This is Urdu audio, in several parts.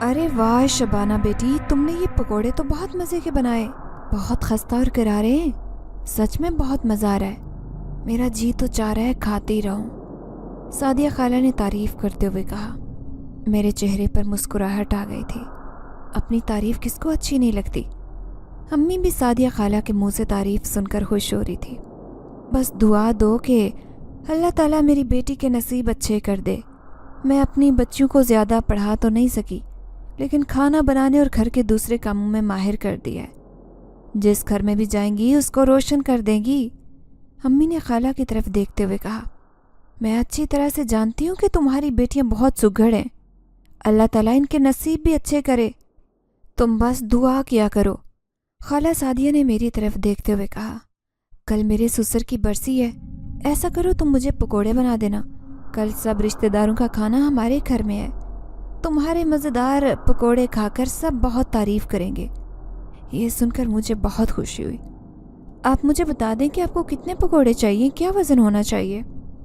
ارے واہ شبانہ بیٹی، تم نے یہ پکوڑے تو بہت مزے کے بنائے، بہت خستہ اور کرارے ہیں۔ سچ میں بہت مزہ آ رہا ہے، میرا جی تو چاہ رہا ہے کھاتے ہی رہوں۔ سعدیہ خالہ نے تعریف کرتے ہوئے کہا۔ میرے چہرے پر مسکراہٹ آ گئی تھی۔ اپنی تعریف کس کو اچھی نہیں لگتی؟ امی بھی سعدیہ خالہ کے منہ سے تعریف سن کر خوش ہو رہی تھی۔ بس دعا دو کہ اللہ تعالیٰ میری بیٹی کے نصیب اچھے کر دے۔ میں اپنی بچیوں کو زیادہ پڑھا تو نہیں سکی، لیکن کھانا بنانے اور گھر کے دوسرے کاموں میں ماہر کر دیا ہے۔ جس گھر میں بھی جائیں گی اس کو روشن کر دیں گی۔ امی نے خالہ کی طرف دیکھتے ہوئے کہا، میں اچھی طرح سے جانتی ہوں کہ تمہاری بیٹیاں بہت سگڑ ہیں۔ اللہ تعالیٰ ان کے نصیب بھی اچھے کرے، تم بس دعا کیا کرو۔ خالہ سعدیہ نے میری طرف دیکھتے ہوئے کہا، کل میرے سسر کی برسی ہے، ایسا کرو تم مجھے پکوڑے بنا دینا، کل سب رشتہ داروں کا کھانا ہمارے گھر میں ہے، تمہارے مزیدار پکوڑے کھا کر سب بہت تعریف کریں گے۔ یہ سن کر مجھے بہت خوشی ہوئی۔ آپ مجھے بتا دیں کہ آپ کو کتنے پکوڑے چاہیے، کیا وزن ہونا چاہیے،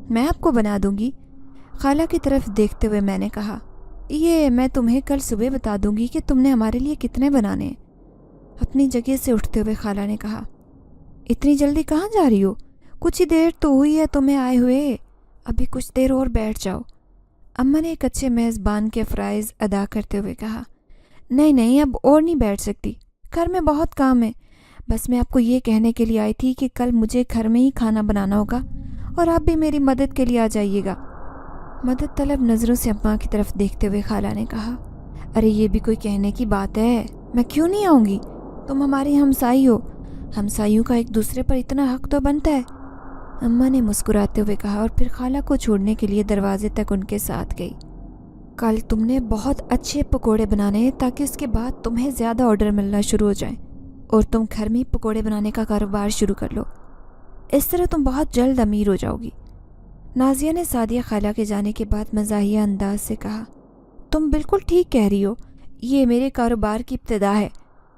میں آپ کو بنا دوں گی۔ خالہ کی طرف دیکھتے ہوئے میں نے کہا، یہ میں تمہیں کل صبح بتا دوں گی کہ تم نے ہمارے لیے کتنے بنانے ہیں۔ اپنی جگہ سے اٹھتے ہوئے خالہ نے کہا، اتنی جلدی کہاں جا رہی ہو؟ کچھ ہی دیر تو ہوئی ہے تمہیں آئے ہوئے، ابھی کچھ دیر اور بیٹھ جاؤ۔ اماں نے ایک اچھے میزبان کے فرائض ادا کرتے ہوئے کہا، نہیں اب اور نہیں بیٹھ سکتی، گھر میں بہت کام ہے۔ بس میں آپ کو یہ کہنے کے لیے آئی تھی کہ کل مجھے گھر میں ہی کھانا بنانا ہوگا اور آپ بھی میری مدد کے لیے آ جائیے گا۔ مدد طلب نظروں سے اماں کی طرف دیکھتے ہوئے خالہ نے کہا، ارے یہ بھی کوئی کہنے کی بات ہے، میں کیوں نہیں آؤں گی؟ تم ہماری ہمسائی ہو، ہمسائیوں کا ایک دوسرے پر اتنا حق تو بنتا ہے۔ اماں نے مسکراتے ہوئے کہا اور پھر خالہ کو چھوڑنے کے لیے دروازے تک ان کے ساتھ گئی۔ کل تم نے بہت اچھے پکوڑے بنانے ہیں تاکہ اس کے بعد تمہیں زیادہ آرڈر ملنا شروع ہو جائیں اور تم گھر میں پکوڑے بنانے کا کاروبار شروع کر لو، اس طرح تم بہت جلد امیر ہو جاؤ گی۔ نازیہ نے سعدیہ خالہ کے جانے کے بعد مزاحیہ انداز سے کہا، تم بالکل ٹھیک کہہ رہی ہو، یہ میرے کاروبار کی ابتدا ہے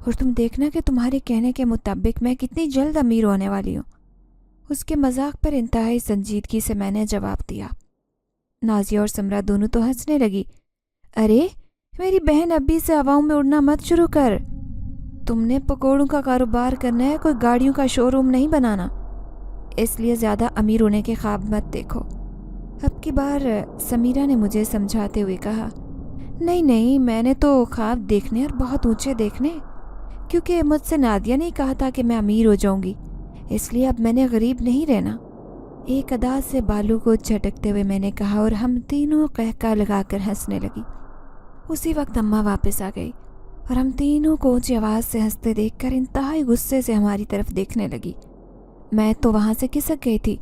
اور تم دیکھنا کہ تمہارے کہنے کے مطابق میں کتنی جلد امیر ہونے والی ہوں۔ اس کے مذاق پر انتہائی سنجیدگی سے میں نے جواب دیا۔ نازیہ اور سمرہ دونوں تو ہنسنے لگی۔ ارے میری بہن ابھی سے ہواؤں میں اڑنا مت شروع کر، تم نے پکوڑوں کا کاروبار کرنا ہے، کوئی گاڑیوں کا شو روم نہیں بنانا، اس لیے زیادہ امیر ہونے کے خواب مت دیکھو۔ اب کی بار سمیرہ نے مجھے سمجھاتے ہوئے کہا، نہیں میں نے تو خواب دیکھنے اور بہت اونچے دیکھنے، کیونکہ مجھ سے نادیہ نے کہا تھا کہ میں امیر ہو جاؤں گی، اس لیے اب میں نے غریب نہیں رہنا۔ ایک ادا سے بالوں کو جھٹکتے ہوئے میں نے کہا اور ہم تینوں قہقہ لگا کر ہنسنے لگی۔ اسی وقت اماں واپس آ گئی اور ہم تینوں کو اونچی آواز سے ہنستے دیکھ کر انتہائی غصے سے ہماری طرف دیکھنے لگی۔ میں تو وہاں سے کھسک گئی تھی۔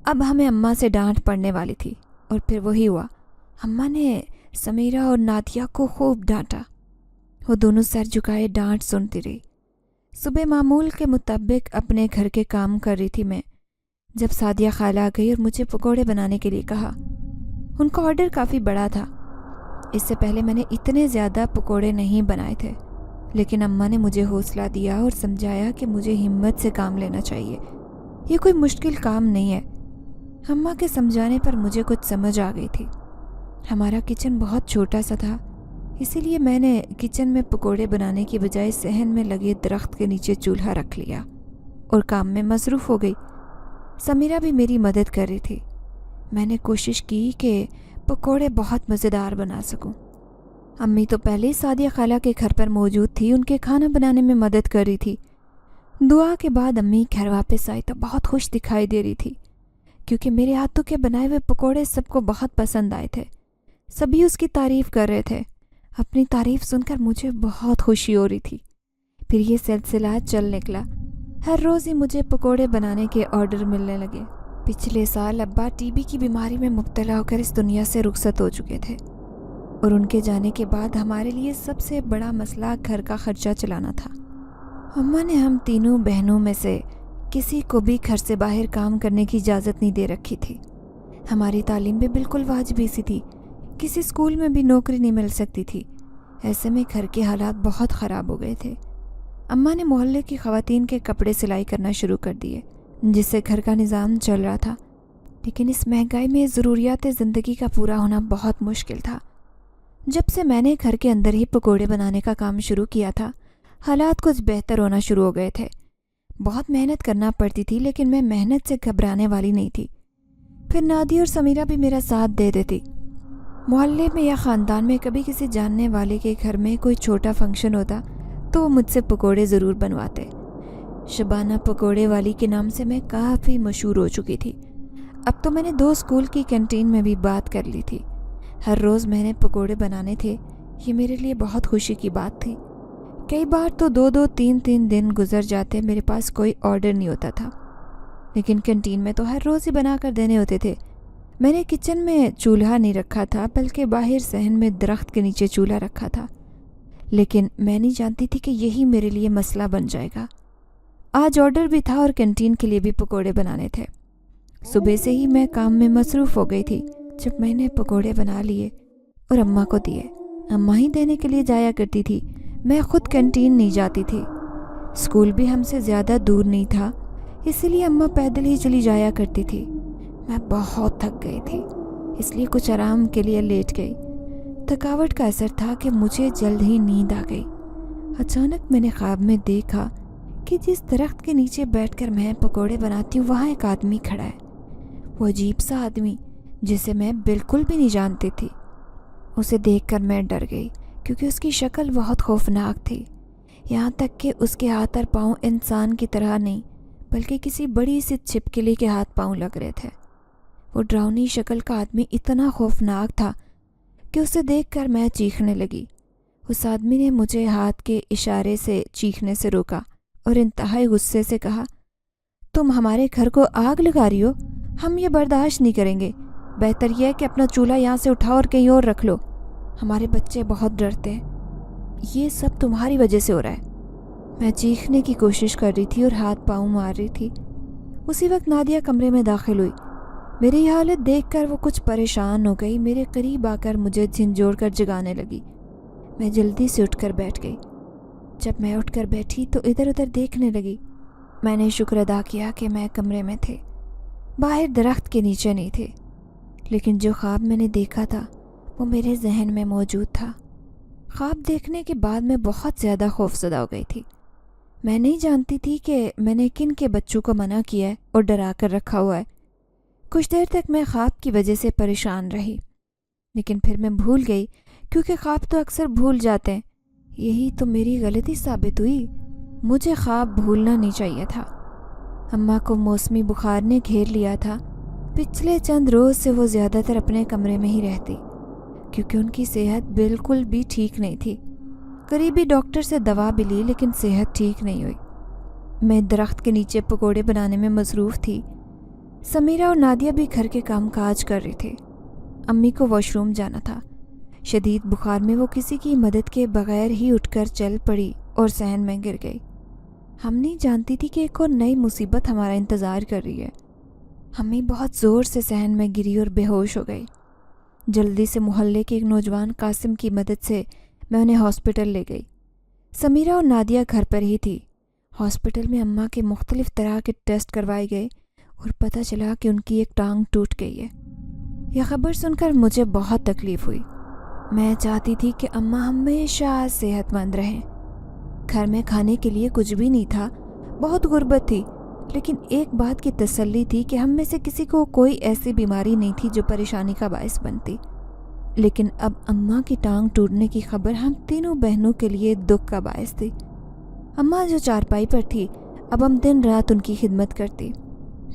اب ہمیں اماں سے ڈانٹ پڑنے والی تھی اور پھر وہی ہوا، اماں نے سمیرہ اور نادیہ کو خوب ڈانٹا۔ وہ دونوں سر جھکائے ڈانٹ سنتی رہی۔ صبح معمول کے مطابق اپنے گھر کے کام کر رہی تھی میں، جب سعدیہ خالہ آ گئی اور مجھے پکوڑے بنانے کے لیے کہا۔ ان کا آرڈر کافی بڑا تھا، اس سے پہلے میں نے اتنے زیادہ پکوڑے نہیں بنائے تھے، لیکن اماں نے مجھے حوصلہ دیا اور سمجھایا کہ مجھے ہمت سے کام لینا چاہیے، یہ کوئی مشکل کام نہیں ہے۔ اماں کے سمجھانے پر مجھے کچھ سمجھ آ گئی تھی۔ ہمارا کچن بہت چھوٹا سا تھا، اسی لیے میں نے کچن میں پکوڑے بنانے کی بجائے صحن میں لگے درخت کے نیچے چولہا رکھ لیا اور کام میں مصروف ہو گئی۔ سمیرہ بھی میری مدد کر رہی تھی۔ میں نے کوشش کی کہ پکوڑے بہت مزیدار بنا سکوں۔ امی تو پہلے ہی سعدیہ خالہ کے گھر پر موجود تھی، ان کے کھانا بنانے میں مدد کر رہی تھی۔ دعا کے بعد امی گھر واپس آئی تو بہت خوش دکھائی دے رہی تھی، کیونکہ میرے ہاتھوں کے بنائے ہوئے پکوڑے سب کو بہت پسند آئے تھے۔ سبھی اس کی تعریف کر رہے تھے۔ اپنی تعریف سن کر مجھے بہت خوشی ہو رہی تھی۔ پھر یہ سلسلہ چل نکلا، ہر روز ہی مجھے پکوڑے بنانے کے آرڈر ملنے لگے۔ پچھلے سال ابا ٹی بی کی بیماری میں مبتلا ہو کر اس دنیا سے رخصت ہو چکے تھے، اور ان کے جانے کے بعد ہمارے لیے سب سے بڑا مسئلہ گھر کا خرچہ چلانا تھا۔ اماں نے ہم تینوں بہنوں میں سے کسی کو بھی گھر سے باہر کام کرنے کی اجازت نہیں دے رکھی تھی۔ ہماری تعلیم بھی بالکل واجبی سی تھی، کسی اسکول میں بھی نوکری نہیں مل سکتی تھی۔ ایسے میں گھر کے حالات بہت خراب ہو گئے تھے۔ اماں نے محلے کی خواتین کے کپڑے سلائی کرنا شروع کر دیے، جس سے گھر کا نظام چل رہا تھا، لیکن اس مہنگائی میں ضروریات زندگی کا پورا ہونا بہت مشکل تھا۔ جب سے میں نے گھر کے اندر ہی پکوڑے بنانے کا کام شروع کیا تھا، حالات کچھ بہتر ہونا شروع ہو گئے تھے۔ بہت محنت کرنا پڑتی تھی، لیکن میں محنت سے گھبرانے والی نہیں تھی۔ پھر نادی اور سمیرہ بھی میرا ساتھ دے دیتی۔ محلے میں یا خاندان میں کبھی کسی جاننے والے کے گھر میں کوئی چھوٹا فنکشن ہوتا تو وہ مجھ سے پکوڑے ضرور بنواتے۔ شبانہ پکوڑے والی کے نام سے میں کافی مشہور ہو چکی تھی۔ اب تو میں نے 2 اسکول کی کینٹین میں بھی بات کر لی تھی۔ ہر روز میں نے پکوڑے بنانے تھے، یہ میرے لیے بہت خوشی کی بات تھی۔ کئی بار تو 2-2 3-3 دن گزر جاتے، میرے پاس کوئی آرڈر نہیں ہوتا تھا، لیکن کینٹین میں تو ہر روز ہی بنا کر دینے ہوتے تھے۔ میں نے کچن میں چولہا نہیں رکھا تھا، بلکہ باہر صحن میں درخت کے نیچے چولہا رکھا تھا، لیکن میں نہیں جانتی تھی کہ یہی میرے لیے مسئلہ بن جائے گا۔ آج آرڈر بھی تھا اور کینٹین کے لیے بھی پکوڑے بنانے تھے۔ صبح سے ہی میں کام میں مصروف ہو گئی تھی۔ جب میں نے پکوڑے بنا لیے اور اماں کو دیے، اماں ہی دینے کے لیے جایا کرتی تھی، میں خود کینٹین نہیں جاتی تھی۔ اسکول بھی ہم سے زیادہ دور نہیں تھا، اسی لیے اماں پیدل ہی چلی جایا کرتی تھی۔ میں بہت تھک گئی تھی، اس لیے کچھ آرام کے لیے لیٹ گئی۔ تھکاوٹ کا اثر تھا کہ مجھے جلد ہی نیند آ گئی۔ اچانک میں نے خواب میں دیکھا کہ جس درخت کے نیچے بیٹھ کر میں پکوڑے بناتی ہوں، وہاں ایک آدمی کھڑا ہے۔ وہ عجیب سا آدمی جسے میں بالکل بھی نہیں جانتی تھی۔ اسے دیکھ کر میں ڈر گئی، کیونکہ اس کی شکل بہت خوفناک تھی۔ یہاں تک کہ اس کے ہاتھ اور پاؤں انسان کی طرح نہیں، بلکہ کسی بڑی سی چھپکلی کے ہاتھ پاؤں لگ رہے تھے۔ وہ ڈراؤنی شکل کا آدمی اتنا خوفناک تھا کہ اسے دیکھ کر میں چیخنے لگی۔ اس آدمی نے مجھے ہاتھ کے اشارے سے چیخنے سے روکا اور انتہائی غصے سے کہا، تم ہمارے گھر کو آگ لگا رہی ہو؟ ہم یہ برداشت نہیں کریں گے۔ بہتر یہ ہے کہ اپنا چولہا یہاں سے اٹھاؤ اور کہیں اور رکھ لو۔ ہمارے بچے بہت ڈرتے ہیں، یہ سب تمہاری وجہ سے ہو رہا ہے۔ میں چیخنے کی کوشش کر رہی تھی اور ہاتھ پاؤں مار رہی تھی۔ اسی وقت نادیہ کمرے میں داخل ہوئی۔ میری حالت دیکھ کر وہ کچھ پریشان ہو گئی، میرے قریب آ کر مجھے جھنجھوڑ کر جگانے لگی۔ میں جلدی سے اٹھ کر بیٹھ گئی۔ جب میں اٹھ کر بیٹھی تو ادھر ادھر دیکھنے لگی۔ میں نے شکر ادا کیا کہ میں کمرے میں تھے، باہر درخت کے نیچے نہیں تھے، لیکن جو خواب میں نے دیکھا تھا وہ میرے ذہن میں موجود تھا۔ خواب دیکھنے کے بعد میں بہت زیادہ خوفزدہ ہو گئی تھی۔ میں نہیں جانتی تھی کہ میں نے کن کے بچوں کو منع کیا ہے اور ڈرا کر رکھا ہوا ہے۔ کچھ دیر تک میں خواب کی وجہ سے پریشان رہی، لیکن پھر میں بھول گئی، کیونکہ خواب تو اکثر بھول جاتے ہیں۔ یہی تو میری غلطی ثابت ہوئی، مجھے خواب بھولنا نہیں چاہیے تھا۔ اماں کو موسمی بخار نے گھیر لیا تھا۔ پچھلے چند روز سے وہ زیادہ تر اپنے کمرے میں ہی رہتی، کیونکہ ان کی صحت بالکل بھی ٹھیک نہیں تھی۔ قریبی ڈاکٹر سے دوا بھی لی، لیکن صحت ٹھیک نہیں ہوئی۔ میں درخت کے نیچے پکوڑے بنانے میں مصروف تھی۔ سمیرہ اور نادیہ بھی گھر کے کام کاج کر رہی تھی۔ امی کو واش روم جانا تھا۔ شدید بخار میں وہ کسی کی مدد کے بغیر ہی اٹھ کر چل پڑی اور صحن میں گر گئی۔ ہم نہیں جانتی تھی کہ ایک اور نئی مصیبت ہمارا انتظار کر رہی ہے۔ امی بہت زور سے صحن میں گری اور بے ہوش ہو گئی۔ جلدی سے محلے کے ایک نوجوان قاسم کی مدد سے میں انہیں ہاسپٹل لے گئی۔ سمیرہ اور نادیہ گھر پر ہی تھی۔ ہاسپٹل میں اماں کے مختلف طرح کے ٹیسٹ کروائے گئے اور پتہ چلا کہ ان کی ایک ٹانگ ٹوٹ گئی ہے۔ یہ خبر سن کر مجھے بہت تکلیف ہوئی۔ میں چاہتی تھی کہ اماں ہمیشہ صحت مند رہیں۔ گھر میں کھانے کے لیے کچھ بھی نہیں تھا، بہت غربت تھی، لیکن ایک بات کی تسلی تھی کہ ہم میں سے کسی کو کوئی ایسی بیماری نہیں تھی جو پریشانی کا باعث بنتی۔ لیکن اب اماں کی ٹانگ ٹوٹنے کی خبر ہم تینوں بہنوں کے لیے دکھ کا باعث تھی۔ اماں جو چارپائی پر تھی، اب ہم دن رات ان کی خدمت کرتی۔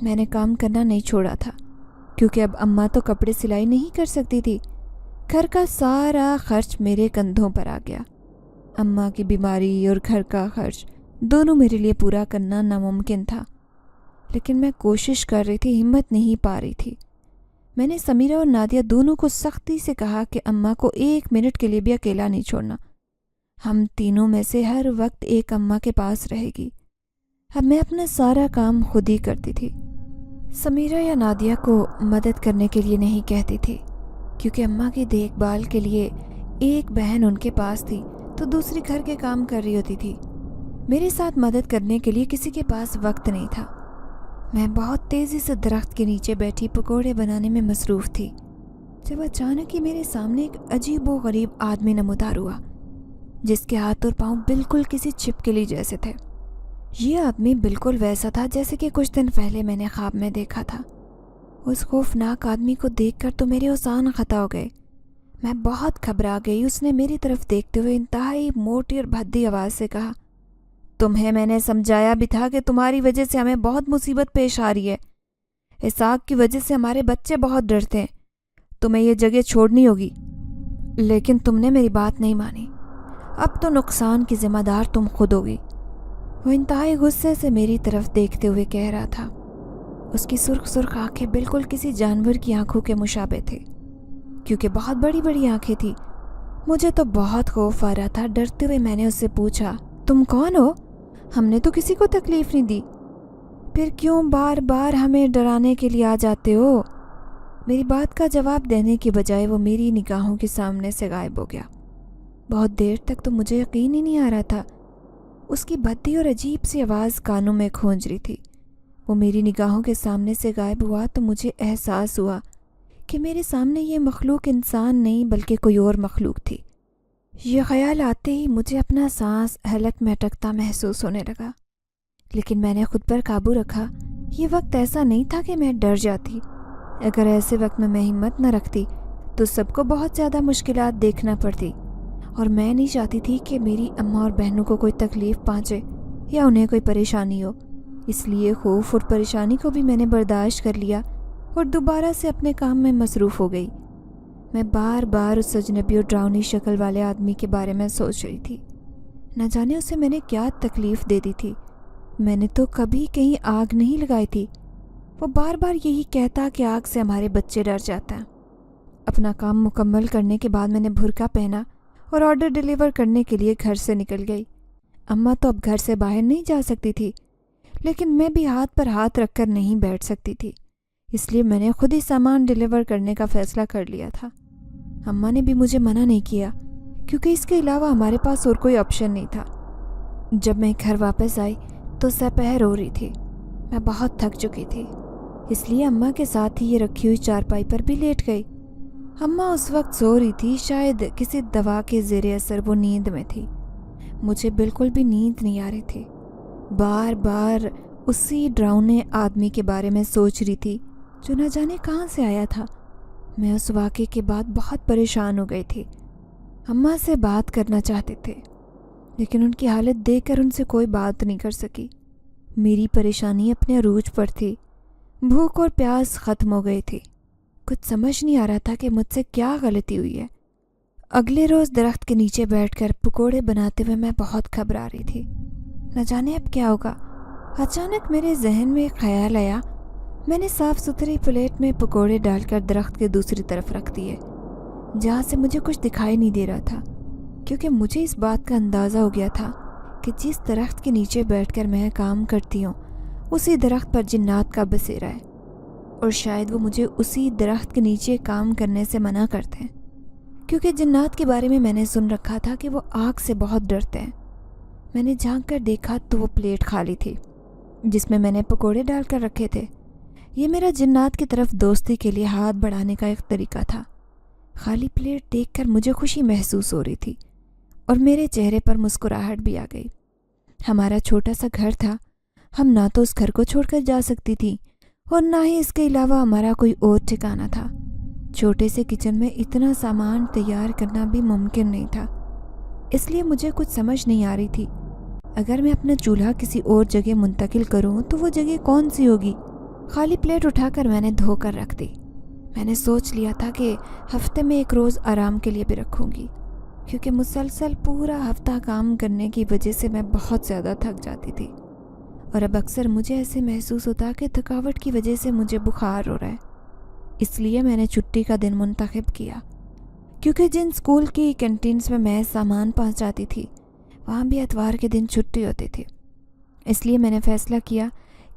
میں نے کام کرنا نہیں چھوڑا تھا، کیونکہ اب اماں تو کپڑے سلائی نہیں کر سکتی تھی۔ گھر کا سارا خرچ میرے کندھوں پر آ گیا۔ اماں کی بیماری اور گھر کا خرچ دونوں میرے لیے پورا کرنا ناممکن تھا، لیکن میں کوشش کر رہی تھی، ہمت نہیں پا رہی تھی۔ میں نے سمیرہ اور نادیہ دونوں کو سختی سے کہا کہ اماں کو 1 منٹ کے لیے بھی اکیلا نہیں چھوڑنا۔ ہم تینوں میں سے ہر وقت ایک اماں کے پاس رہے گی۔ اب میں اپنا سارا کام خود ہی کرتی تھی۔ سمیرہ یا نادیہ کو مدد کرنے کے لیے نہیں کہتی تھی، کیونکہ اماں کی دیکھ بھال کے لیے ایک بہن ان کے پاس تھی تو دوسری گھر کے کام کر رہی ہوتی تھی۔ میرے ساتھ مدد کرنے کے لیے کسی کے پاس وقت نہیں تھا۔ میں بہت تیزی سے درخت کے نیچے بیٹھی پکوڑے بنانے میں مصروف تھی۔ جب اچانک ہی میرے سامنے ایک عجیب و غریب آدمی نمودار ہوا جس کے ہاتھ اور پاؤں بالکل کسی چھپکلی جیسے تھے۔ یہ آدمی بالکل ویسا تھا جیسے کہ کچھ دن پہلے میں نے خواب میں دیکھا تھا۔ اس خوفناک آدمی کو دیکھ کر تو میرے اوزان خطا ہو گئے۔ میں بہت گھبرا گئی۔ اس نے میری طرف دیکھتے ہوئے انتہائی موٹی اور بھدی آواز سے کہا، تمہیں میں نے سمجھایا بھی تھا کہ تمہاری وجہ سے ہمیں بہت مصیبت پیش آ رہی ہے۔ اس آگ کی وجہ سے ہمارے بچے بہت ڈرتے ہیں۔ تمہیں یہ جگہ چھوڑنی ہوگی، لیکن تم نے میری بات نہیں مانی۔ اب تو نقصان کی ذمہ دار تم خود ہوگی۔ وہ انتہائی غصے سے میری طرف دیکھتے ہوئے کہہ رہا تھا۔ اس کی سرخ سرخ آنکھیں بالکل کسی جانور کی آنکھوں کے مشابہ تھے، کیونکہ بہت بڑی بڑی آنکھیں تھیں۔ مجھے تو بہت خوف آ رہا تھا۔ ڈرتے ہوئے میں نے اس سے پوچھا، تم کون ہو؟ ہم نے تو کسی کو تکلیف نہیں دی، پھر کیوں بار بار ہمیں ڈرانے کے لیے آ جاتے ہو؟ میری بات کا جواب دینے کی بجائے وہ میری نگاہوں کے سامنے سے غائب ہو گیا۔ بہت دیر تک تو مجھے یقین ہی نہیں آ رہا تھا۔ اس کی بھدی اور عجیب سی آواز کانوں میں گونج رہی تھی۔ وہ میری نگاہوں کے سامنے سے غائب ہوا تو مجھے احساس ہوا کہ میرے سامنے یہ مخلوق انسان نہیں بلکہ کوئی اور مخلوق تھی۔ یہ خیال آتے ہی مجھے اپنا سانس حلق میں اٹکتا محسوس ہونے لگا، لیکن میں نے خود پر قابو رکھا۔ یہ وقت ایسا نہیں تھا کہ میں ڈر جاتی۔ اگر ایسے وقت میں ہمت نہ رکھتی تو سب کو بہت زیادہ مشکلات دیکھنا پڑتی، اور میں نہیں چاہتی تھی کہ میری اماں اور بہنوں کو کوئی تکلیف پہنچے یا انہیں کوئی پریشانی ہو۔ اس لیے خوف اور پریشانی کو بھی میں نے برداشت کر لیا اور دوبارہ سے اپنے کام میں مصروف ہو گئی۔ میں بار بار اس اجنبی اور ڈراؤنی شکل والے آدمی کے بارے میں سوچ رہی تھی۔ نہ جانے اسے میں نے کیا تکلیف دے دی تھی۔ میں نے تو کبھی کہیں آگ نہیں لگائی تھی۔ وہ بار بار یہی کہتا کہ آگ سے ہمارے بچے ڈر جاتے ہیں۔ اپنا کام مکمل کرنے کے بعد میں نے برقع پہنا اور آرڈر ڈیلیور کرنے کے لیے گھر سے نکل گئی۔ اماں تو اب گھر سے باہر نہیں جا سکتی تھی، لیکن میں بھی ہاتھ پر ہاتھ رکھ کر نہیں بیٹھ سکتی تھی، اس لیے میں نے خود ہی سامان ڈیلیور کرنے کا فیصلہ کر لیا تھا۔ اماں نے بھی مجھے منع نہیں کیا، کیونکہ اس کے علاوہ ہمارے پاس اور کوئی آپشن نہیں تھا۔ جب میں گھر واپس آئی تو سپہر ہو رہی تھی۔ میں بہت تھک چکی تھی، اس لیے اماں کے ساتھ ہی یہ رکھی ہوئی چارپائی پر بھی لیٹ گئی۔ اماں اس وقت سو رہی تھی، شاید کسی دوا کے زیر اثر وہ نیند میں تھی۔ مجھے بالکل بھی نیند نہیں آ رہی تھی۔ بار بار اسی ڈراؤنے آدمی کے بارے میں سوچ رہی تھی جو نہ جانے کہاں سے آیا تھا۔ میں اس واقعے کے بعد بہت پریشان ہو گئی تھی۔ اماں سے بات کرنا چاہتے تھے، لیکن ان کی حالت دیکھ کر ان سے کوئی بات نہیں کر سکی۔ میری پریشانی اپنے عروج پر تھی۔ بھوک اور پیاس ختم ہو گئی تھی۔ کچھ سمجھ نہیں آ رہا تھا کہ مجھ سے کیا غلطی ہوئی ہے۔ اگلے روز درخت کے نیچے بیٹھ کر پکوڑے بناتے ہوئے میں بہت گھبرا رہی تھی۔ نہ جانے اب کیا ہوگا۔ اچانک میرے ذہن میں ایک خیال آیا۔ میں نے صاف ستھری پلیٹ میں پکوڑے ڈال کر درخت کے دوسری طرف رکھ دیے، جہاں سے مجھے کچھ دکھائی نہیں دے رہا تھا، کیونکہ مجھے اس بات کا اندازہ ہو گیا تھا کہ جس درخت کے نیچے بیٹھ کر میں کام کرتی ہوں اسی درخت پر جنات کا بسیرا ہے، اور شاید وہ مجھے اسی درخت کے نیچے کام کرنے سے منع کرتے ہیں، کیونکہ جنات کے بارے میں میں نے سن رکھا تھا کہ وہ آگ سے بہت ڈرتے ہیں۔ میں نے جھانک کر دیکھا تو وہ پلیٹ خالی تھی جس میں نے پکوڑے ڈال کر رکھے تھے۔ یہ میرا جنات کی طرف دوستی کے لیے ہاتھ بڑھانے کا ایک طریقہ تھا۔ خالی پلیٹ دیکھ کر مجھے خوشی محسوس ہو رہی تھی اور میرے چہرے پر مسکراہٹ بھی آ گئی۔ ہمارا چھوٹا سا گھر تھا، ہم نہ تو اس گھر کو چھوڑ کر جا سکتی تھی اور نہ ہی اس کے علاوہ ہمارا کوئی اور ٹھکانہ تھا۔ چھوٹے سے کچن میں اتنا سامان تیار کرنا بھی ممکن نہیں تھا، اس لیے مجھے کچھ سمجھ نہیں آ رہی تھی۔ اگر میں اپنا چولہا کسی اور جگہ منتقل کروں تو وہ جگہ کون سی ہوگی؟ خالی پلیٹ اٹھا کر میں نے دھو کر رکھ دی۔ میں نے سوچ لیا تھا کہ ہفتے میں ایک روز آرام کے لیے بھی رکھوں گی، کیونکہ مسلسل پورا ہفتہ کام کرنے کی وجہ سے میں بہت زیادہ تھک جاتی تھی، اور اب اکثر مجھے ایسے محسوس ہوتا کہ تھکاوٹ کی وجہ سے مجھے بخار ہو رہا ہے۔ اس لیے میں نے چھٹی کا دن منتخب کیا، کیونکہ جن اسکول کی کینٹینز میں سامان پہنچاتی تھی وہاں بھی اتوار کے دن چھٹی ہوتی تھی۔ اس لیے میں نے فیصلہ کیا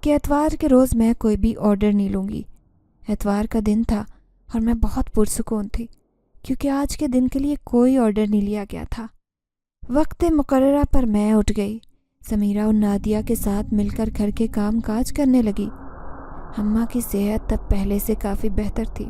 کہ اتوار کے روز میں کوئی بھی آرڈر نہیں لوں گی۔ اتوار کا دن تھا اور میں بہت پرسکون تھی، کیونکہ آج کے دن کے لیے کوئی آرڈر نہیں لیا گیا تھا۔ وقت مقررہ پر میں اٹھ گئی، سمیرہ اور نادیہ کے ساتھ مل کر گھر کے کام کاج کرنے لگی۔ اماں کی صحت اب پہلے سے کافی بہتر تھی۔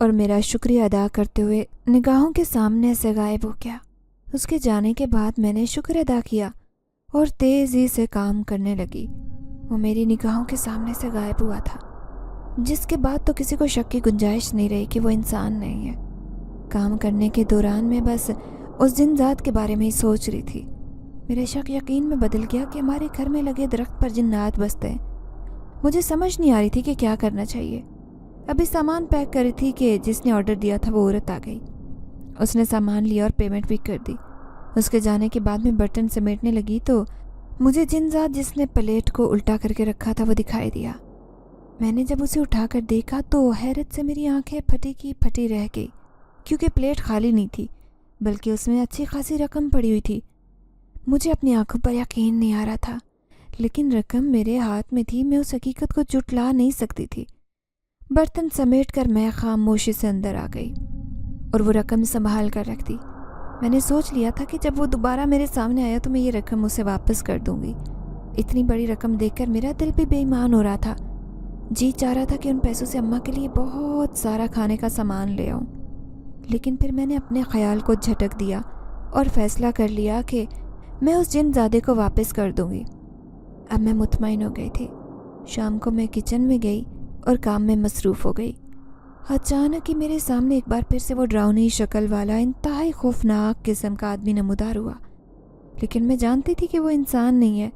اور میرا شکریہ ادا کرتے ہوئے نگاہوں کے سامنے سے غائب ہو گیا۔ اس کے جانے کے بعد میں نے شکر ادا کیا اور تیزی سے کام کرنے لگی۔ وہ میری نگاہوں کے سامنے سے غائب ہوا تھا، جس کے بعد تو کسی کو شک کی گنجائش نہیں رہی کہ وہ انسان نہیں ہے۔ کام کرنے کے دوران میں بس اس جن ذات کے بارے میں ہی سوچ رہی تھی۔ میرا شک یقین میں بدل گیا کہ ہمارے گھر میں لگے درخت پر جنات بستے ہیں۔ مجھے سمجھ نہیں آ رہی تھی کہ کیا کرنا چاہیے۔ ابھی سامان پیک کر رہی تھی کہ جس نے آرڈر دیا تھا وہ عورت آ گئی۔ اس نے سامان لیا اور پیمنٹ بھی کر دی۔ اس کے جانے کے بعد میں برتن سمیٹنے لگی تو مجھے جن ذات جس نے پلیٹ کو الٹا کر کے رکھا تھا وہ دکھائی دیا۔ میں نے جب اسے اٹھا کر دیکھا تو حیرت سے میری آنکھیں پھٹی کی پھٹی رہ گئی، کیونکہ پلیٹ خالی نہیں تھی بلکہ اس میں اچھی خاصی رقم پڑی ہوئی تھی۔ مجھے اپنی آنکھوں پر یقین نہیں آ رہا تھا، لیکن رقم میرے ہاتھ میں تھی، میں اس حقیقت کو جھٹلا نہیں سکتی تھی۔ برتن سمیٹ کر میں خاموشی سے اندر آ گئی اور وہ رقم سنبھال کر رکھ دی۔ میں نے سوچ لیا تھا کہ جب وہ دوبارہ میرے سامنے آیا تو میں یہ رقم اسے واپس کر دوں گی۔ اتنی بڑی رقم دیکھ کر میرا دل بھی بے ایمان ہو رہا تھا۔ جی چاہ رہا تھا کہ ان پیسوں سے اماں کے لیے بہت سارا کھانے کا سامان لے آؤں، لیکن پھر میں نے اپنے خیال کو جھٹک دیا اور فیصلہ کر لیا کہ میں اس جن زادے کو واپس کر دوں گی۔ اب میں مطمئن ہو گئی تھی۔ شام کو میں کچن میں گئی اور کام میں مصروف ہو گئی۔ اچانک ہی میرے سامنے ایک بار پھر سے وہ ڈراؤنی شکل والا انتہائی خوفناک قسم کا آدمی نمودار ہوا، لیکن میں جانتی تھی کہ وہ انسان نہیں ہے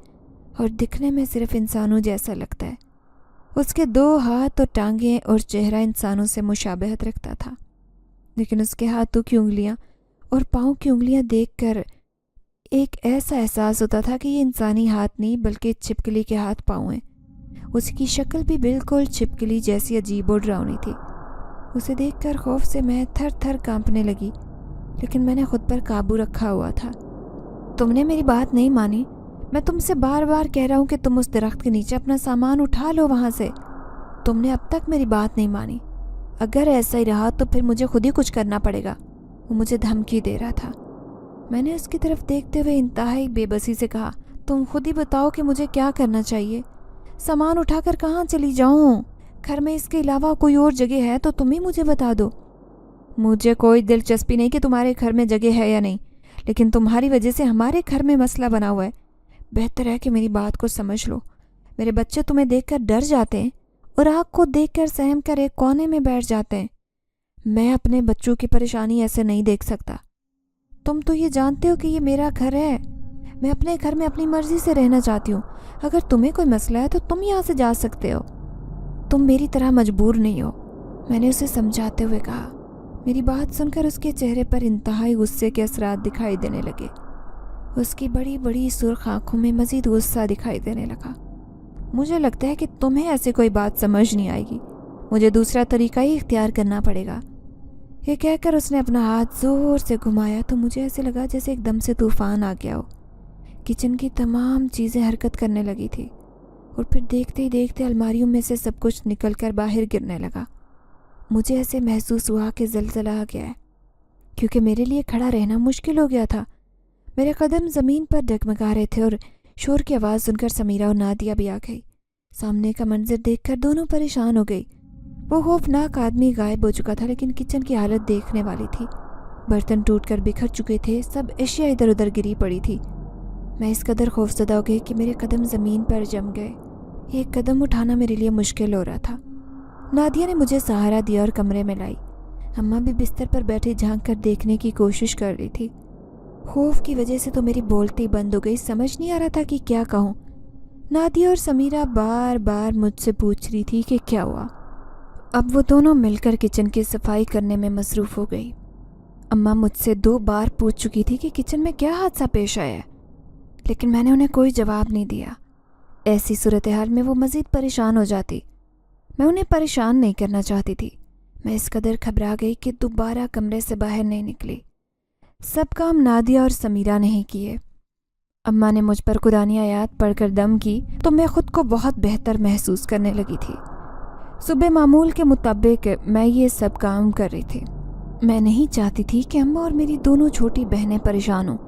اور دکھنے میں صرف انسانوں جیسا لگتا ہے۔ اس کے 2 ہاتھ اور ٹانگیں اور چہرہ انسانوں سے مشابہت رکھتا تھا، لیکن اس کے ہاتھوں کی انگلیاں اور پاؤں کی انگلیاں دیکھ کر ایک ایسا احساس ہوتا تھا کہ یہ انسانی ہاتھ نہیں بلکہ چھپکلی کے ہاتھ پاؤں ہیں۔ اس کی شکل بھی بالکل چھپکلی جیسی عجیب و ڈراؤنی تھی۔ اسے دیکھ کر خوف سے میں تھر تھر کانپنے لگی، لیکن میں نے خود پر قابو رکھا ہوا تھا۔ تم نے میری بات نہیں مانی۔ میں تم سے بار بار کہہ رہا ہوں کہ تم اس درخت کے نیچے اپنا سامان اٹھا لو وہاں سے۔ تم نے اب تک میری بات نہیں مانی۔ اگر ایسا ہی رہا تو پھر مجھے خود ہی کچھ کرنا پڑے گا۔ وہ مجھے دھمکی دے رہا تھا۔ میں نے اس کی طرف دیکھتے ہوئے انتہائی بے بسی سے کہا، تم خود ہی بتاؤ کہ مجھے کیا کرنا چاہیے۔ سامان اٹھا کر کہاں چلی جاؤں؟ گھر میں اس کے علاوہ کوئی اور جگہ ہے تو تم ہی مجھے بتا دو۔ مجھے کوئی دلچسپی نہیں کہ تمہارے گھر میں جگہ ہے یا نہیں، لیکن تمہاری وجہ سے ہمارے گھر میں مسئلہ بنا ہوا ہے۔ بہتر ہے کہ میری بات کو سمجھ لو۔ میرے بچے تمہیں دیکھ کر ڈر جاتے ہیں اور آگ کو دیکھ کر سہم کر ایک کونے میں بیٹھ جاتے ہیں۔ میں اپنے بچوں کی پریشانی ایسے نہیں دیکھ سکتا۔ تم تو یہ جانتے ہو کہ یہ میرا گھر ہے۔ میں اپنے گھر میں اپنی مرضی سے رہنا چاہتی ہوں۔ اگر تمہیں کوئی مسئلہ ہے تو تم یہاں سے جا سکتے ہو، تم میری طرح مجبور نہیں ہو، میں نے اسے سمجھاتے ہوئے کہا۔ میری بات سن کر اس کے چہرے پر انتہائی غصے کے اثرات دکھائی دینے لگے۔ اس کی بڑی بڑی سرخ آنکھوں میں مزید غصہ دکھائی دینے لگا۔ مجھے لگتا ہے کہ تمہیں ایسی کوئی بات سمجھ نہیں آئے گی، مجھے دوسرا طریقہ ہی اختیار کرنا پڑے گا۔ یہ کہہ کر اس نے اپنا ہاتھ زور سے گھمایا تو مجھے ایسے لگا جیسے ایک دم سے طوفان آ گیا ہو۔ کچن کی تمام چیزیں حرکت کرنے لگی تھی اور پھر دیکھتے ہی دیکھتے الماریوں میں سے سب کچھ نکل کر باہر گرنے لگا۔ مجھے ایسے محسوس ہوا کہ زلزلہ آ گیا ہے، کیونکہ میرے لیے کھڑا رہنا مشکل ہو گیا تھا۔ میرے قدم زمین پر ڈگمگا رہے تھے اور شور کی آواز سن کر سمیرہ اور نادیہ بھی آ گئی۔ سامنے کا منظر دیکھ کر دونوں پریشان ہو گئی۔ وہ خوفناک آدمی غائب ہو چکا تھا، لیکن کچن کی حالت دیکھنے والی تھی۔ برتن ٹوٹ کر بکھر چکے تھے، سب اشیاء ادھر ادھر گری پڑی تھی۔ میں اس قدر خوفزدہ ہو گئی کہ میرے قدم زمین پر جم گئے۔ ایک قدم اٹھانا میرے لیے مشکل ہو رہا تھا۔ نادیہ نے مجھے سہارا دیا اور کمرے میں لائی۔ اماں بھی بستر پر بیٹھی جھانک کر دیکھنے کی کوشش کر رہی تھی۔ خوف کی وجہ سے تو میری بولتی بند ہو گئی، سمجھ نہیں آ رہا تھا کہ کیا کہوں۔ نادیہ اور سمیرہ بار بار مجھ سے پوچھ رہی تھی کہ کیا ہوا۔ اب وہ دونوں مل کر کچن کی صفائی کرنے میں مصروف ہو گئی۔ اماں مجھ سے 2 بار پوچھ چکی تھی کہ کچن میں کیا حادثہ پیش آیا ہے، لیکن میں نے انہیں کوئی جواب نہیں دیا۔ ایسی صورتحال میں وہ مزید پریشان ہو جاتی۔ میں انہیں پریشان نہیں کرنا چاہتی تھی۔ میں اس قدر گھبرا گئی کہ دوبارہ کمرے سے باہر نہیں نکلی۔ سب کام نادیہ اور سمیرہ نے ہی کیے۔ اماں نے مجھ پر قرآنی آیات پڑھ کر دم کی تو میں خود کو بہت بہتر محسوس کرنے لگی تھی۔ صبح معمول کے مطابق میں یہ سب کام کر رہی تھی۔ میں نہیں چاہتی تھی کہ اماں اور میری دونوں چھوٹی بہنیں پریشان ہوں۔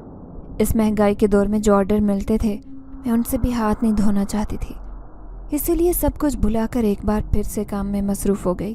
اس مہنگائی کے دور میں جو آرڈر ملتے تھے میں ان سے بھی ہاتھ نہیں دھونا چاہتی تھی، اسی لیے سب کچھ بھلا کر ایک بار پھر سے کام میں مصروف ہو گئی۔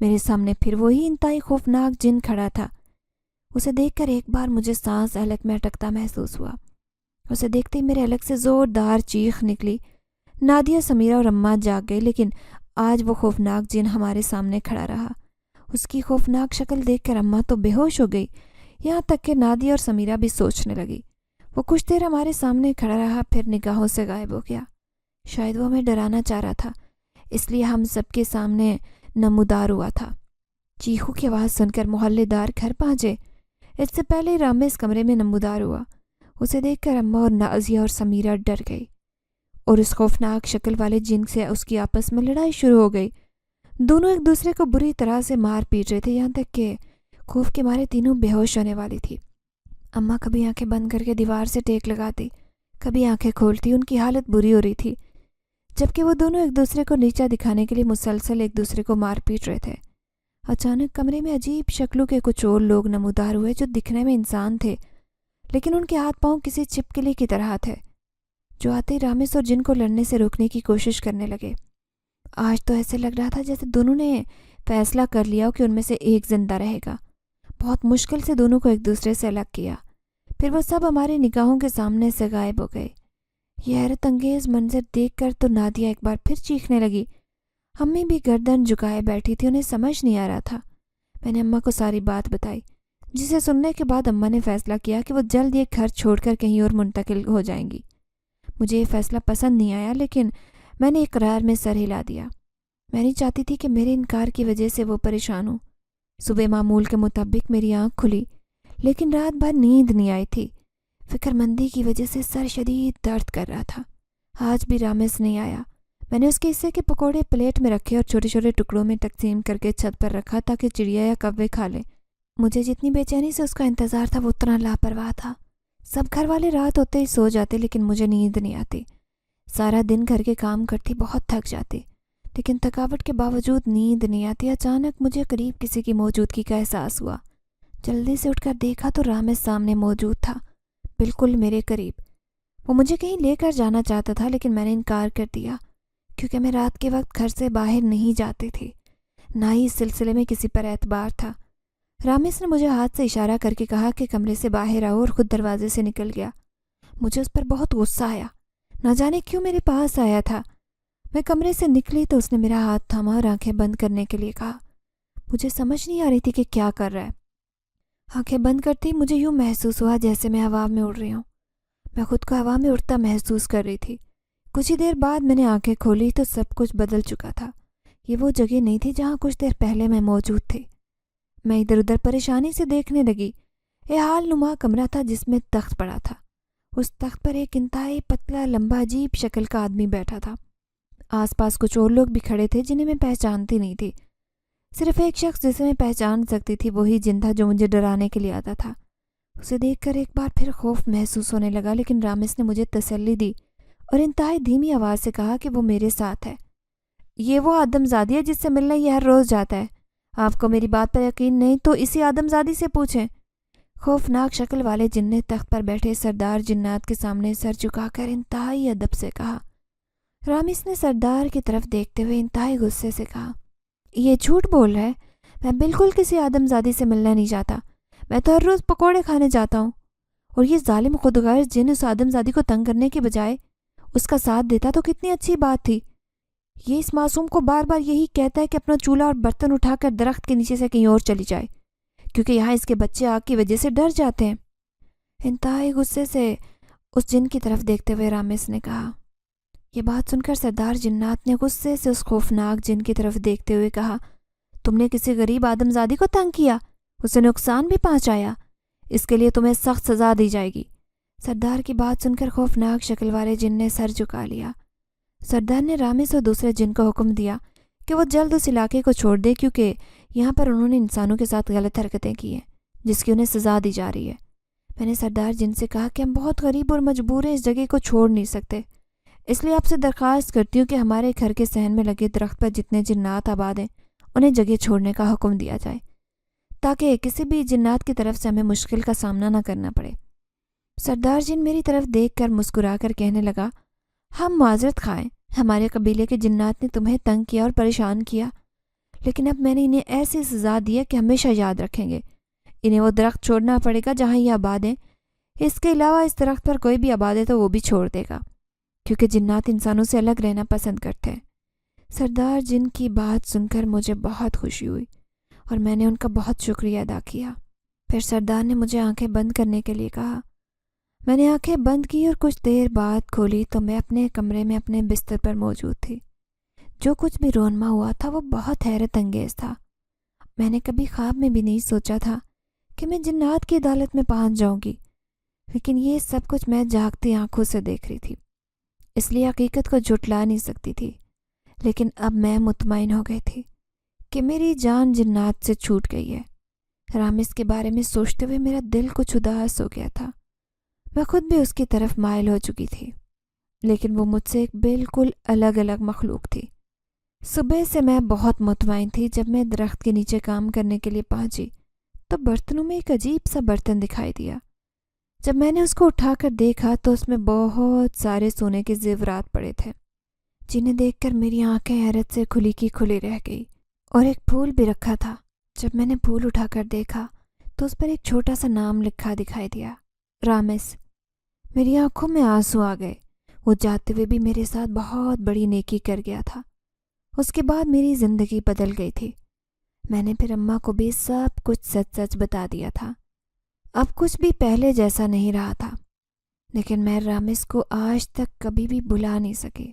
میرے سامنے پھر وہی انتہائی خوفناک جن کھڑا تھا۔ اسے دیکھ کر ایک بار مجھے سانس حلق میں اٹکتا محسوس ہوا۔ اسے دیکھتے ہی میرے حلق سے زوردار چیخ نکلی۔ نادیہ، سمیرہ اور اماں جاگ گئی، لیکن آج وہ خوفناک جن ہمارے سامنے کھڑا رہا۔ اس کی خوفناک شکل دیکھ کر اماں تو بے ہوش ہو گئی، یہاں تک کہ نادیہ اور سمیرہ بھی سوچنے لگی۔ وہ کچھ دیر ہمارے سامنے کھڑا رہا، پھر نگاہوں سے غائب ہو گیا۔ شاید وہ ہمیں ڈرانا چاہ رہا تھا، اس لیے ہم سب کے سامنے نمودار ہوا تھا۔ چیخوں کی آواز سن کر محلے دار گھر پہنچے۔ اس سے پہلے رامس کمرے میں نمودار ہوا۔ اسے دیکھ کر اماں اور نازیہ اور سمیرہ ڈر گئی، اور اس خوفناک شکل والے جن سے اس کی آپس میں لڑائی شروع ہو گئی۔ دونوں ایک دوسرے کو بری طرح سے مار پیٹ رہے تھے، یہاں تک کہ خوف کے مارے تینوں بے ہوش ہونے والی تھی۔ اماں کبھی آنکھیں بند کر کے دیوار سے ٹیک لگاتی، کبھی آنکھیں کھولتی۔ ان کی حالت بری ہو رہی تھی، جبکہ وہ دونوں ایک دوسرے کو نیچا دکھانے کے لیے مسلسل ایک دوسرے کو مار پیٹ رہے تھے۔ اچانک کمرے میں عجیب شکلوں کے کچھ اور لوگ نمودار ہوئے، جو دکھنے میں انسان تھے، لیکن ان کے ہاتھ پاؤں کسی چپکلی کی طرح تھے، جو آتے ہی رامس اور جن کو لڑنے سے روکنے کی کوشش کرنے لگے۔ آج تو ایسے لگ رہا تھا جیسے دونوں نے فیصلہ کر لیا ہو کہ ان میں سے ایک زندہ رہے گا۔ بہت مشکل سے دونوں کو ایک دوسرے سے الگ کیا، پھر وہ سب ہمارے نگاہوں کے سامنے سے غائب ہو گئے۔ یہ حیرت انگیز منظر دیکھ کر تو نادیہ ایک بار پھر چیخنے لگی۔ امی بھی گردن جھکائے بیٹھی تھی، انہیں سمجھ نہیں آ رہا تھا۔ میں نے اماں کو ساری بات بتائی، جسے سننے کے بعد اماں نے فیصلہ کیا کہ وہ جلد یہ گھر چھوڑ کر کہیں اور منتقل ہو جائیں گی۔ مجھے یہ فیصلہ پسند نہیں آیا، لیکن میں نے اقرار میں سر ہلا دیا۔ میں نہیں چاہتی تھی کہ میرے انکار کی وجہ سے وہ پریشان ہوں۔ صبح معمول کے مطابق میری آنکھ کھلی، لیکن رات بھر نیند نہیں آئی تھی۔ فکر مندی کی وجہ سے سر شدید درد کر رہا تھا۔ آج بھی رامس نہیں آیا۔ میں نے اس کے حصے کے پکوڑے پلیٹ میں رکھے اور چھوٹے چھوٹے ٹکڑوں میں تقسیم کر کے چھت پر رکھا تاکہ چڑیا یا کوے کھا لیں۔ مجھے جتنی بے چینی سے اس کا انتظار تھا وہ اتنا لاپرواہ تھا۔ سب گھر والے رات ہوتے ہی سو جاتے، لیکن مجھے نیند نہیں آتی۔ سارا دن گھر کے کام کرتی، بہت تھک جاتی، لیکن تھکاوٹ کے باوجود نیند نہیں آتی۔ اچانک مجھے قریب کسی کی موجودگی کا احساس ہوا۔ جلدی سے اٹھ کر دیکھا تو رامس سامنے موجود تھا، بالکل میرے قریب۔ وہ مجھے کہیں لے کر جانا چاہتا تھا، لیکن میں نے انکار کر دیا، کیونکہ میں رات کے وقت گھر سے باہر نہیں جاتی تھی، نہ ہی اس سلسلے میں کسی پر اعتبار تھا۔ رامس نے مجھے ہاتھ سے اشارہ کر کے کہا کہ کمرے سے باہر آؤ، اور خود دروازے سے نکل گیا۔ مجھے اس پر بہت غصہ آیا، نہ جانے کیوں میرے پاس آیا تھا۔ میں کمرے سے نکلی تو اس نے میرا ہاتھ تھاما اور آنکھیں بند کرنے کے لیے کہا۔ مجھے سمجھ نہیں آ رہی تھی کہ کیا کر رہا ہے۔ آنکھیں بند کرتی مجھے یوں محسوس ہوا جیسے میں ہوا میں اڑ رہی ہوں۔ میں خود کو ہوا میں اڑتا محسوس کر رہی تھی۔ کچھ ہی دیر بعد میں نے آنکھیں کھولی تو سب کچھ بدل چکا تھا۔ یہ وہ جگہ نہیں تھی جہاں کچھ دیر پہلے میں موجود تھی۔ میں ادھر ادھر پریشانی سے دیکھنے لگی۔ یہ حال نما کمرہ تھا جس میں تخت پڑا تھا۔ اس تخت پر ایک انتہائی پتلا، لمبا، عجیب شکل کا آدمی بیٹھا تھا۔ آس پاس کچھ اور لوگ بھی کھڑے تھے جنہیں میں پہچانتی نہیں تھی۔ صرف ایک شخص جسے میں پہچان سکتی تھی وہی جن تھا جو مجھے ڈرانے کے لیے آتا تھا۔ اسے دیکھ کر ایک بار پھر خوف محسوس ہونے لگا، لیکن رامس نے مجھے تسلی دی اور انتہائی دھیمی آواز سے کہا کہ وہ میرے ساتھ ہے۔ یہ وہ آدم زادی ہے جس سے ملنے یہ ہر روز جاتا ہے۔ آپ کو میری بات پر یقین نہیں تو اسی آدم زادی سے پوچھیں۔ خوفناک شکل والے جن نے تخت پر بیٹھے سردار جنات کے سامنے سر جھکا کر انتہائی ادب سے کہا۔ رامس نے سردار کی طرف دیکھتے ہوئے انتہائی غصے سے کہا، یہ جھوٹ بول رہا ہے، میں بالکل کسی آدم زادی سے ملنا نہیں چاہتا۔ میں تو ہر روز پکوڑے کھانے جاتا ہوں، اور یہ ظالم خودغرض جن اس آدم زادی کو تنگ کرنے کے بجائے اس کا ساتھ دیتا تو کتنی اچھی بات تھی۔ یہ اس معصوم کو بار بار یہی کہتا ہے کہ اپنا چولہا اور برتن اٹھا کر درخت کے نیچے سے کہیں اور چلی جائے، کیونکہ یہاں اس کے بچے آگ کی وجہ سے ڈر جاتے ہیں۔ انتہائی غصے سے اس جن کی طرف دیکھتے ہوئے رامس نے کہا۔ یہ بات سن کر سردار جنات نے غصے سے اس خوفناک جن کی طرف دیکھتے ہوئے کہا، تم نے کسی غریب آدم زادی کو تنگ کیا، اسے نقصان بھی پہنچایا، اس کے لیے تمہیں سخت سزا دی جائے گی۔ سردار کی بات سن کر خوفناک شکل والے جن نے سر جھکا لیا۔ سردار نے رامس اور دوسرے جن کو حکم دیا کہ وہ جلد اس علاقے کو چھوڑ دے، کیونکہ یہاں پر انہوں نے انسانوں کے ساتھ غلط حرکتیں کی ہیں جس کی انہیں سزا دی جا رہی ہے۔ میں نے سردار جن سے کہا کہ ہم بہت غریب اور مجبور ہیں، اس جگہ کو چھوڑ نہیں سکتے، اس لیے آپ سے درخواست کرتی ہوں کہ ہمارے گھر کے صحن میں لگے درخت پر جتنے جنات آباد ہیں انہیں جگہ چھوڑنے کا حکم دیا جائے، تاکہ کسی بھی جنات کی طرف سے ہمیں مشکل کا سامنا نہ کرنا پڑے۔ سردار جن میری طرف دیکھ کر مسکرا کر کہنے لگا، ہم معذرت خواہیں، ہمارے قبیلے کے جنات نے تمہیں تنگ کیا اور پریشان کیا، لیکن اب میں نے انہیں ایسی سزا دی ہے کہ ہمیشہ یاد رکھیں گے۔ انہیں وہ درخت چھوڑنا پڑے گا جہاں یہ آباد ہیں۔ اس کے علاوہ اس درخت پر کوئی بھی آباد ہے تو وہ بھی چھوڑ دے گا، کیونکہ جنات انسانوں سے الگ رہنا پسند کرتے ہیں۔ سردار جن کی بات سن کر مجھے بہت خوشی ہوئی اور میں نے ان کا بہت شکریہ ادا کیا۔ پھر سردار نے مجھے آنکھیں بند کرنے کے لیے کہا۔ میں نے آنکھیں بند کی اور کچھ دیر بعد کھولی تو میں اپنے کمرے میں اپنے بستر پر موجود تھی۔ جو کچھ بھی رونما ہوا تھا وہ بہت حیرت انگیز تھا۔ میں نے کبھی خواب میں بھی نہیں سوچا تھا کہ میں جنات کی عدالت میں پہنچ جاؤں گی، لیکن یہ سب کچھ میں جاگتی آنکھوں سے دیکھ رہی تھی، اس لیے حقیقت کو جھٹلا نہیں سکتی تھی۔ لیکن اب میں مطمئن ہو گئی تھی کہ میری جان جنات سے چھوٹ گئی ہے۔ رامس کے بارے میں سوچتے ہوئے میرا دل کچھ اداس ہو گیا تھا۔ میں خود بھی اس کی طرف مائل ہو چکی تھی، لیکن وہ مجھ سے ایک بالکل الگ مخلوق تھی۔ صبح سے میں بہت مطمئن تھی۔ جب میں درخت کے نیچے کام کرنے کے لیے پہنچی تو برتنوں میں ایک عجیب سا برتن دکھائی دیا۔ جب میں نے اس کو اٹھا کر دیکھا تو اس میں بہت سارے سونے کے زیورات پڑے تھے، جنہیں دیکھ کر میری آنکھیں حیرت سے کھلی کی کھلی رہ گئی۔ اور ایک پھول بھی رکھا تھا۔ جب میں نے پھول اٹھا کر دیکھا تو اس پر ایک چھوٹا سا نام لکھا دکھائی دیا، رامس۔ میری آنکھوں میں آنسو آ گئے۔ وہ جاتے ہوئے بھی میرے ساتھ بہت بڑی نیکی کر گیا تھا۔ اس کے بعد میری زندگی بدل گئی تھی۔ میں نے پھر اماں کو بھی سب کچھ سچ سچ بتا دیا تھا۔ اب کچھ بھی پہلے جیسا نہیں رہا تھا، لیکن میں رامس کو آج تک کبھی بھی بھلا نہیں سکی۔